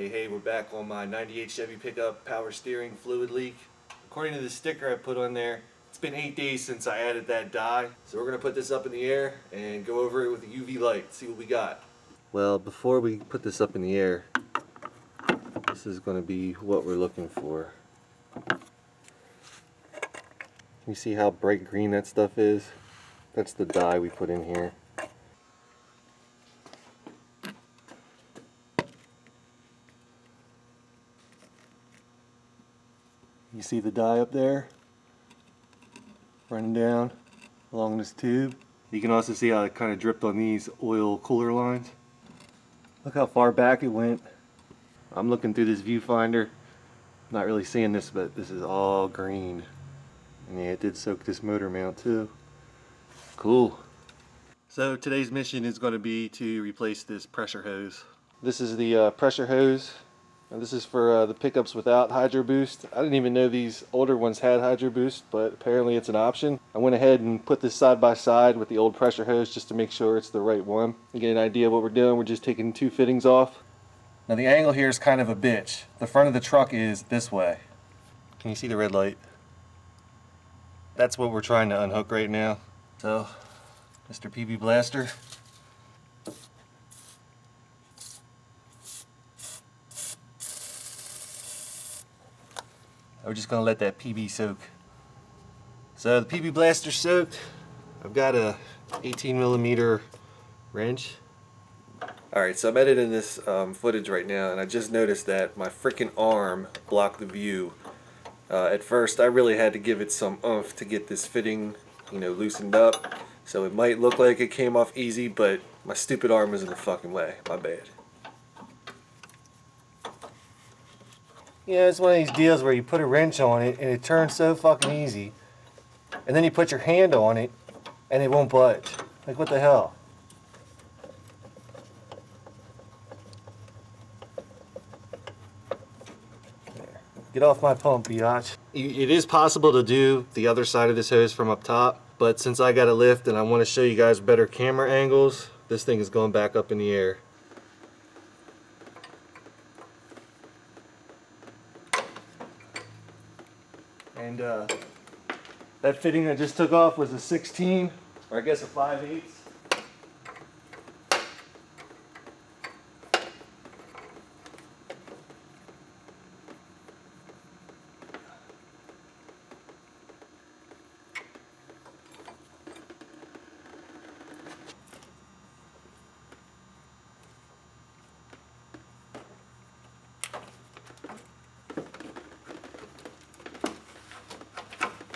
Hey, we're back on my 98 Chevy pickup power steering fluid leak. According to the sticker I put on there, it's been 8 days since I added that dye. So we're gonna put this up in the air and go over it with a UV light, see what we got. Well, before we put this up in the air, this is gonna be what we're looking for. You see how bright green that stuff is? That's the dye we put in here. You see the dye up there running down along this tube. You can also see how it kind of dripped on these oil cooler lines. Look how far back it went. I'm looking through this viewfinder. Not really seeing this, but this is all green. And yeah, it did soak this motor mount too. Cool. So today's mission is going to be to replace this pressure hose. This is the pressure hose. And this is for the pickups without Hydro Boost. I didn't even know these older ones had Hydro Boost, but apparently it's an option. I went ahead and put this side by side with the old pressure hose just to make sure it's the right one. You get an idea of what we're doing. We're just taking two fittings off. Now the angle here is kind of a bitch. The front of the truck is this way. Can you see the red light? That's what we're trying to unhook right now. So, Mr. PB Blaster. We're just gonna let that PB soak. So the PB Blaster's soaked. I've got a 18mm wrench. Alright, so I'm editing this footage right now, and I just noticed that my freaking arm blocked the view. At first I really had to give it some oomph to get this fitting, loosened up. So it might look like it came off easy, but my stupid arm was in the fucking way. My bad. Yeah, it's one of these deals where you put a wrench on it and it turns so fucking easy. And then you put your hand on it and it won't budge. Like, what the hell? There. Get off my pump, biatch. It is possible to do the other side of this hose from up top, but since I got a lift and I want to show you guys better camera angles, this thing is going back up in the air. And that fitting I just took off was a 16, or I guess a 5/8.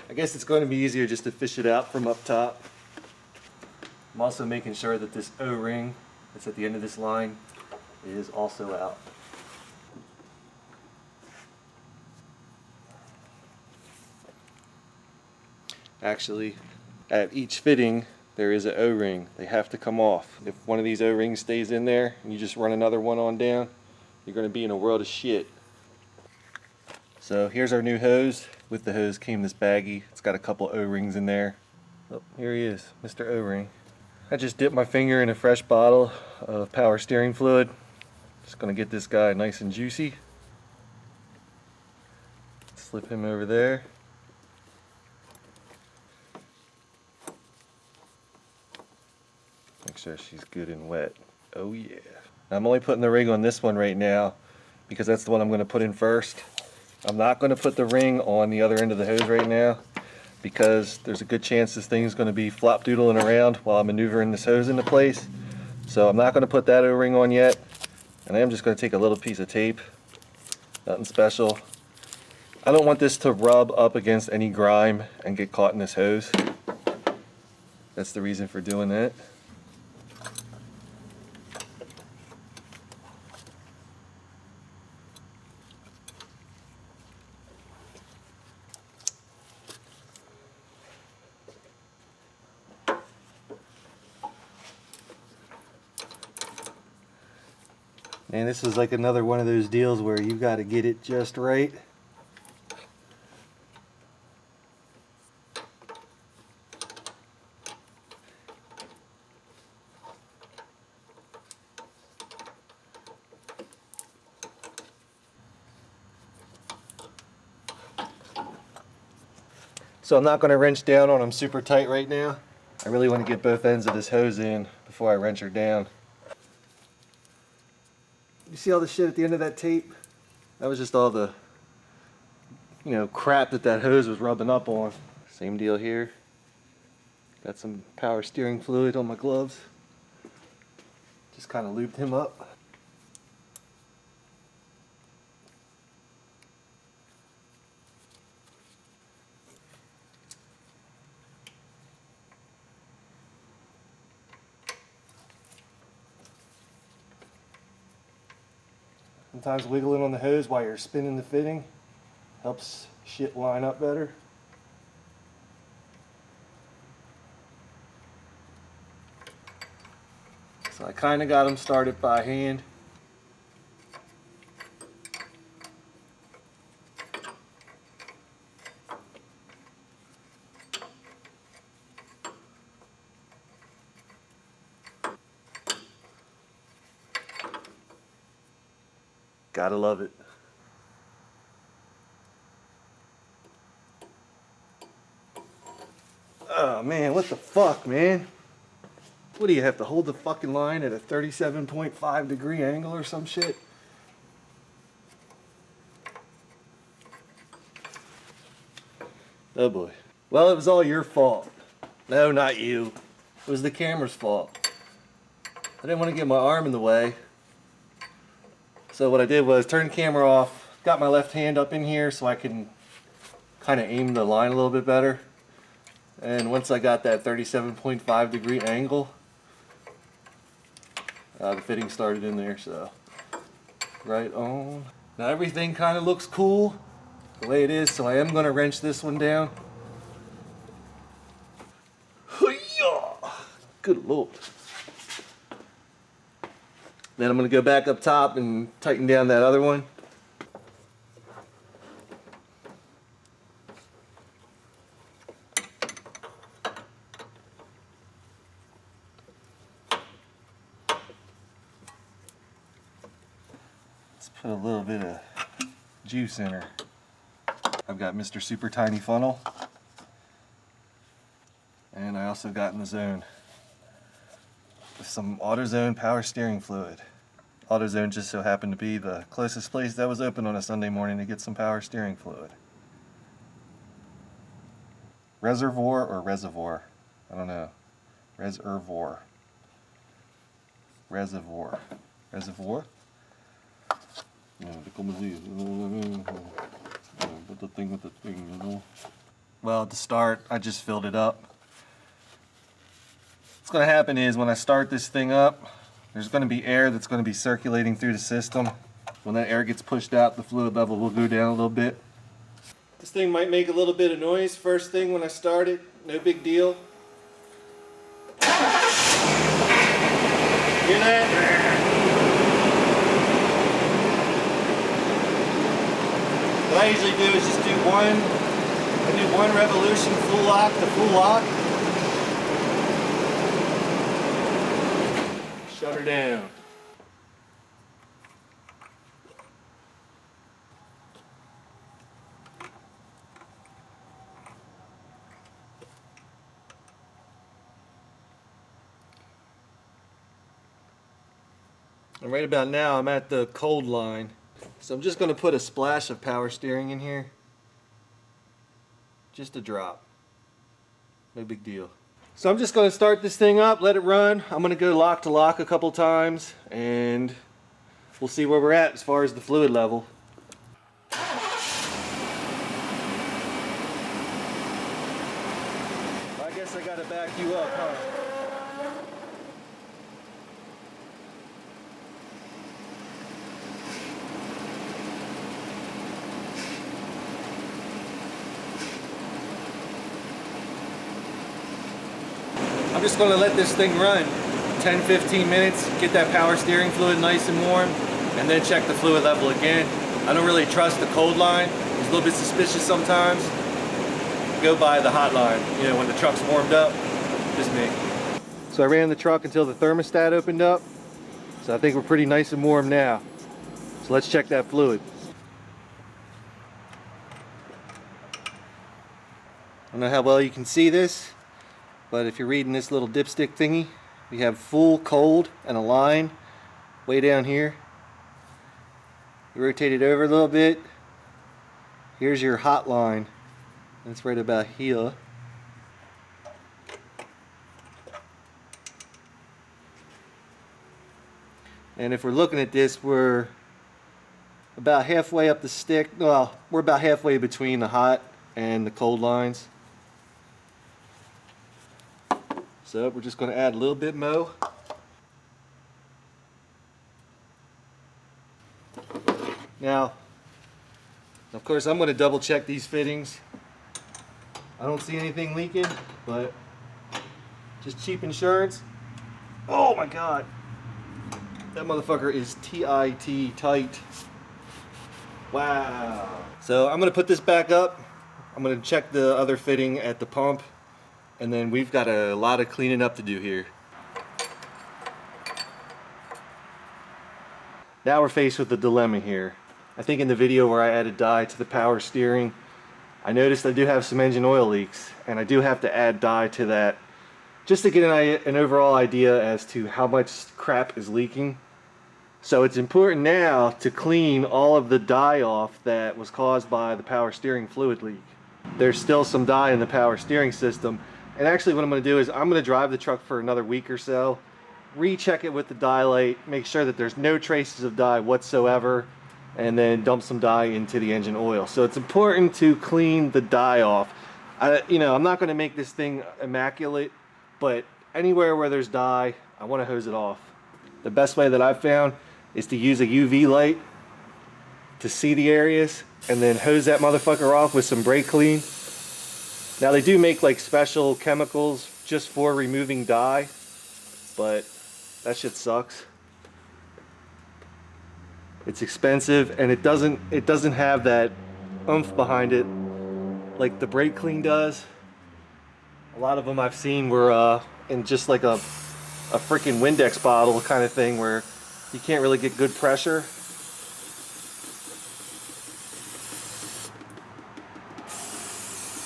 I guess it's going to be easier just to fish it out from up top. I'm also making sure that this O-ring that's at the end of this line is also out. Actually, at each fitting there is an O-ring. They have to come off. If one of these O-rings stays in there and you just run another one on down, you're going to be in a world of shit. So here's our new hose. With the hose came this baggie. It's got a couple O-rings in there. Oh, here he is, Mr. O-ring. I just dipped my finger in a fresh bottle of power steering fluid. Just gonna get this guy nice and juicy. Slip him over there. Make sure she's good and wet. Oh yeah. I'm only putting the ring on this one right now because that's the one I'm gonna put in first. I'm not going to put the ring on the other end of the hose right now because there's a good chance this thing's going to be flop doodling around while I'm maneuvering this hose into place. So I'm not going to put that O-ring on yet, and I'm just going to take a little piece of tape, nothing special. I don't want this to rub up against any grime and get caught in this hose. That's the reason for doing that. And this is like another one of those deals where you got to get it just right. So I'm not going to wrench down on them super tight right now. I really want to get both ends of this hose in before I wrench her down. You see all the shit at the end of that tape? That was just all the, you know, crap that hose was rubbing up on. Same deal here. Got some power steering fluid on my gloves. Just kind of lubed him up. Sometimes wiggling on the hose while you're spinning the fitting helps shit line up better. So I kind of got them started by hand. Gotta love it. Oh man, what the fuck, man? What do you have to hold the fucking line at a 37.5 degree angle or some shit? Oh boy. Well, it was all your fault. No, not you. It was the camera's fault. I didn't want to get my arm in the way. So what I did was turn the camera off, got my left hand up in here so I can kind of aim the line a little bit better. And once I got that 37.5 degree angle, the fitting started in there, so right on. Now everything kind of looks cool the way it is, so I am going to wrench this one down. Good lord. Then I'm going to go back up top and tighten down that other one. Let's put a little bit of juice in her. I've got Mr. Super Tiny Funnel. And I also got in the zone with some AutoZone power steering fluid. AutoZone just so happened to be the closest place that was open on a Sunday morning to get some power steering fluid. Reservoir or reservoir? I don't know. Reservoir. Reservoir. Reservoir? Well, to start, I just filled it up. What's going to happen is when I start this thing up, there's going to be air that's going to be circulating through the system. When that air gets pushed out, the fluid level will go down a little bit. This thing might make a little bit of noise first thing when I start it. No big deal. Hear that? What I usually do is just do one revolution full lock to full lock. Shut her down. And right about now I'm at the cold line. So I'm just going to put a splash of power steering in here. Just a drop. No big deal. So I'm just going to start this thing up, let it run. I'm going to go lock to lock a couple times and we'll see where we're at as far as the fluid level. I guess I got to back you up, huh? I'm just going to let this thing run 10-15 minutes, get that power steering fluid nice and warm, and then check the fluid level again. I don't really trust the cold line. It's a little bit suspicious sometimes. Go by the hot line, you know, when the truck's warmed up. Just me. So I ran the truck until the thermostat opened up. So I think we're pretty nice and warm now. So let's check that fluid. don't know how well you can see this, but if you're reading this little dipstick thingy, we have full cold and a line way down here. You rotate it over a little bit. Here's your hot line. That's right about here. And if we're looking at this, we're about halfway up the stick. Well, we're about halfway between the hot and the cold lines. So we're just going to add a little bit more. Now, of course, I'm going to double check these fittings. I don't see anything leaking, but just cheap insurance. Oh my God. That motherfucker is TIT tight. Wow. So I'm going to put this back up. I'm going to check the other fitting at the pump. And then we've got a lot of cleaning up to do here. Now we're faced with a dilemma here. I think in the video where I added dye to the power steering, I noticed I do have some engine oil leaks. And I do have to add dye to that just to get an overall idea as to how much crap is leaking. So it's important now to clean all of the dye off that was caused by the power steering fluid leak. There's still some dye in the power steering system. And actually what I'm going to do is I'm going to drive the truck for another week or so, recheck it with the dye light, make sure that there's no traces of dye whatsoever, and then dump some dye into the engine oil. So it's important to clean the dye off. I'm not going to make this thing immaculate, but anywhere where there's dye, I want to hose it off. The best way that I've found is to use a UV light to see the areas and then hose that motherfucker off with some brake clean. Now they do make like special chemicals just for removing dye, but that shit sucks. It's expensive and it doesn't have that oomph behind it like the brake clean does. A lot of them I've seen were in just like a freaking Windex bottle kind of thing where you can't really get good pressure.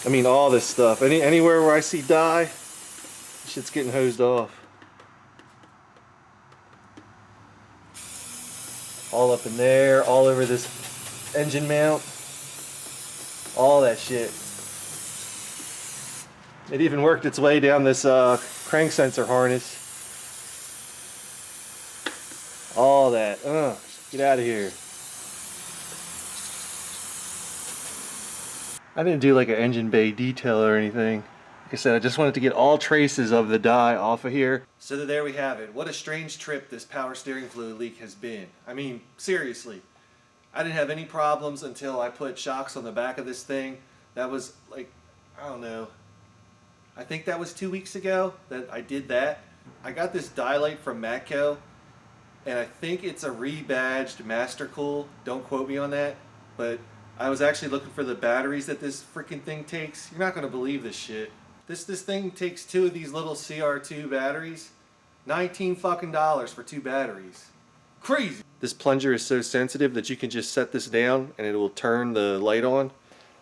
I mean, all this stuff. Anywhere where I see dye, shit's getting hosed off. All up in there, all over this engine mount. All that shit. It even worked its way down this crank sensor harness. All that. Get out of here. I didn't do like an engine bay detail or anything. Like I said, I just wanted to get all traces of the dye off of here. So there we have it. What a strange trip this power steering fluid leak has been. I mean, seriously. I didn't have any problems until I put shocks on the back of this thing. That was like, I don't know. I think that was 2 weeks ago that I did that. I got this dye light from Matco, and I think it's a rebadged Master Cool. Don't quote me on that, but I was actually looking for the batteries that this freaking thing takes. You're not gonna believe this shit. This thing takes 2 of these little CR2 batteries. $19 fucking for 2 batteries. Crazy. This plunger is so sensitive that you can just set this down and it will turn the light on.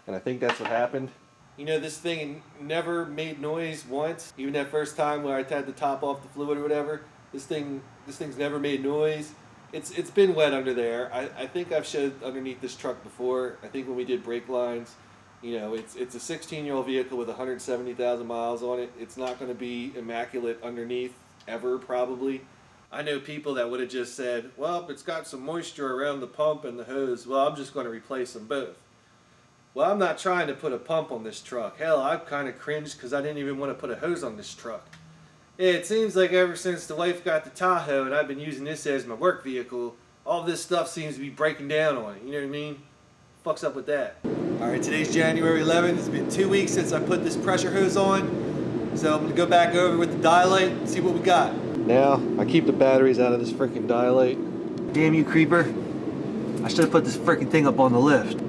And I think that's what happened. You know, this thing never made noise once. Even that first time where I had to top off the fluid or whatever. This thing's never made noise. It's been wet under there. I think I've showed underneath this truck before. I think when we did brake lines, you know, it's a 16-year-old vehicle with 170,000 miles on it. It's not going to be immaculate underneath ever, probably. I know people that would have just said, well, it's got some moisture around the pump and the hose. Well, I'm just going to replace them both. Well, I'm not trying to put a pump on this truck. Hell, I've kind of cringed because I didn't even want to put a hose on this truck. It seems like ever since the wife got the Tahoe and I've been using this as my work vehicle, all this stuff seems to be breaking down on it. You know what I mean? Fuck's up with that. Alright, today's January 11th. It's been 2 weeks since I put this pressure hose on. So I'm going to go back over with the dye light and see what we got. Now, I keep the batteries out of this freaking dye light. Damn you, creeper. I should have put this freaking thing up on the lift.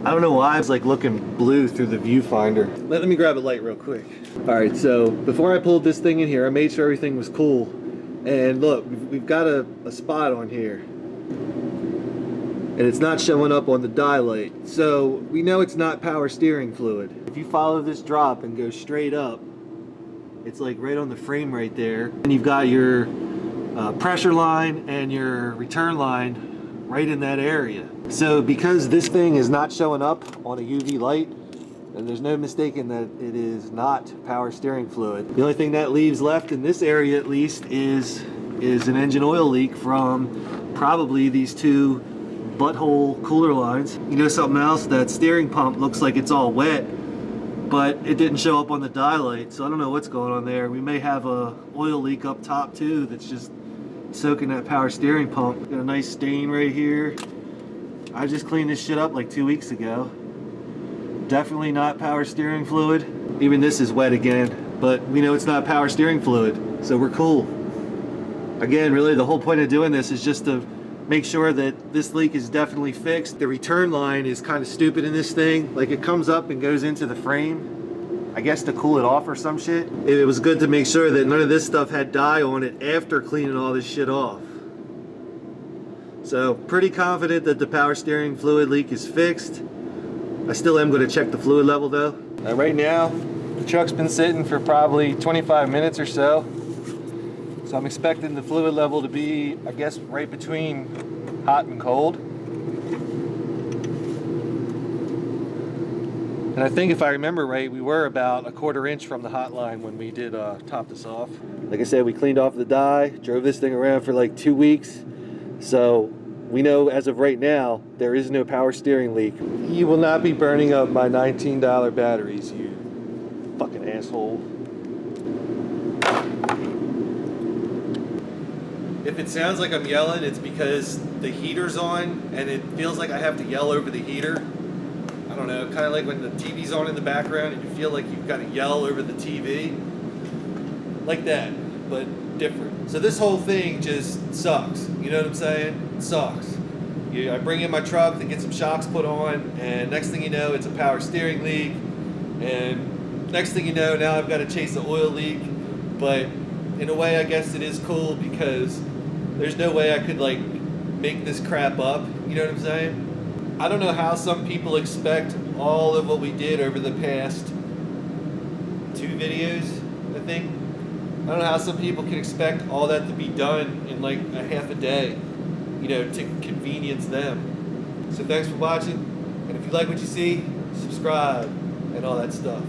I don't know why I was like looking blue through the viewfinder. Let me grab a light real quick. Alright, so before I pulled this thing in here, I made sure everything was cool. And look, we've got a spot on here. and it's not showing up on the dye light. So we know it's not power steering fluid. If you follow this drop and go straight up, it's like right on the frame right there. And you've got your pressure line and your return line right in that area. So because this thing is not showing up on a UV light, and there's no mistaking that it is not power steering fluid. The only thing that leaves left in this area, at least, is an engine oil leak from probably these two butthole cooler lines. You know something else? That steering pump looks like it's all wet, but it didn't show up on the dye light, so I don't know what's going on there. We may have a oil leak up top too that's just soaking that power steering pump. Got a nice stain right here. I just cleaned this shit up like 2 weeks ago. Definitely not power steering fluid. Even this is wet again, but we know it's not power steering fluid, so we're cool. Again, really the whole point of doing this is just to make sure that this leak is definitely fixed. The return line is kind of stupid in this thing. Like, it comes up and goes into the frame, I guess to cool it off or some shit. It was good to make sure that none of this stuff had dye on it after cleaning all this shit off. So pretty confident that the power steering fluid leak is fixed. I still am going to check the fluid level though. Right now, the truck's been sitting for probably 25 minutes or so. So I'm expecting the fluid level to be, I guess, right between hot and cold. And I think if I remember right, we were about a 1/4 inch from the hot line when we did top this off. Like I said, we cleaned off the dye, drove this thing around for like 2 weeks. So we know as of right now, there is no power steering leak. You will not be burning up my $19 batteries, you fucking asshole. If it sounds like I'm yelling, it's because the heater's on and it feels like I have to yell over the heater. I don't know, kind of like when the TV's on in the background and you feel like you've got to yell over the TV. Like that, but different. So this whole thing just sucks. You know what I'm saying? It sucks. I bring in my truck to get some shocks put on, and next thing you know, it's a power steering leak. And next thing you know, now I've got to chase the oil leak. But in a way, I guess it is cool because there's no way I could like make this crap up. You know what I'm saying? I don't know how some people expect all of what we did over the past 2 videos, I think. I don't know how some people can expect all that to be done in like a half a day, you know, to convenience them. So thanks for watching, and if you like what you see, subscribe and all that stuff.